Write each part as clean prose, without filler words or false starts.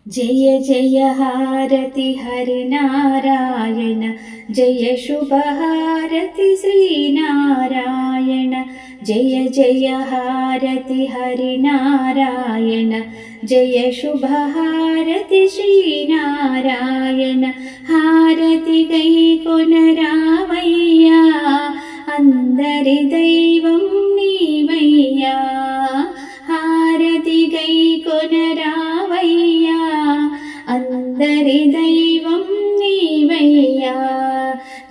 जय जय हारति हरिनारायण, जय शुभ हारति श्रीनारायण। जय जय हारति हरिनारायण, जय शुभ हारति श्रीनारायण। हारति गैकोनरावय्या, अंदरि दैवं नीवय्या। हारति गैकोनरावय्या, अंदरि दैवं नीवय्या।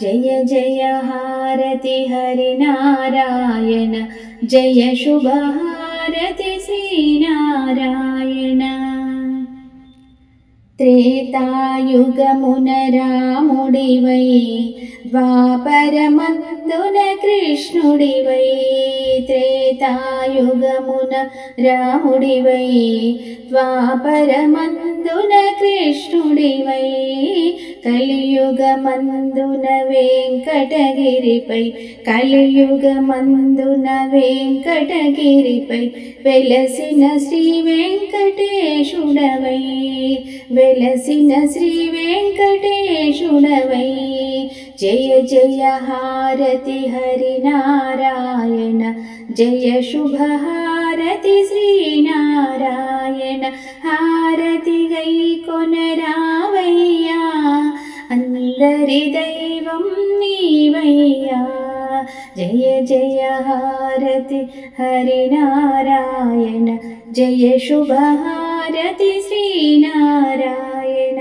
जय जय हारति हरिनारायण, जय शुभ हारति श्रीनारायण। త్రేతాయుగమున రాముడివై, ద్వాపరమందున కృష్ణుడివై। త్రేతాయుగమున రాముడివై, ద్వాపరమందున కృష్ణుడివై। కలియుగమందున వెంకటగిరిపై, కలియుగమందున వెంకటగిరిపై వెలసిన శ్రీ వెంకటేశుడవై, వెలసిన శ్రీ వెంకటేశుడవై। జయ జయ హారతి హరినారాయణ, జయ శుభ హారతి శ్రీనారాయణ। హారతి గైకొనరావయ్యా, అందరి దైవం నీవయ్యా। జయ జయ హారతి హరినారాయణ, జయ శుభ హారతి శ్రీనారాయణ।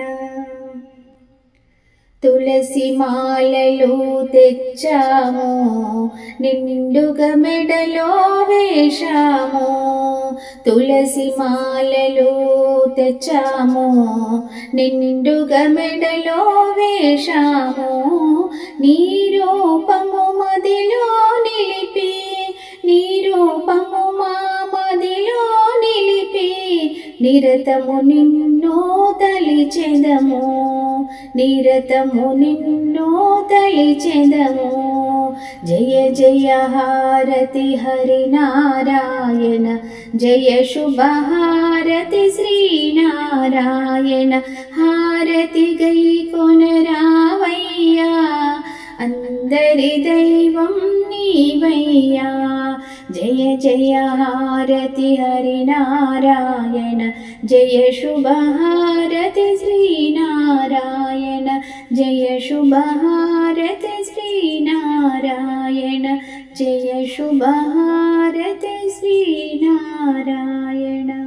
తులసి మాలలు తెచ్చాము, నిండుగా మెడలో వేశాము। తులసి మాలలు తెచ్చాము, నిండుగా మెడలో వేశాము। నీ రూపము మదిలో నిలిపి, నీ రూపము మా మదిలో నిలిపి, నిరతము నిన్ను తలిచెదము, నిరతము నిన్ను తలిచెదము। జయ జయ హారతి హరినారాయణ, జయ శుభ హారతి శ్రీనారాయణ। హారతి గైకొనరావయ్యా, అందరి దైవం నీవయ్యా। జయ జయ హారతి హరినారాయణ, జయ శుభ హారతి శ్రీనారాయణ। జయ శుభ హారతి శ్రీనారాయణ, జయ శుభ హారతి శ్రీనారాయణ।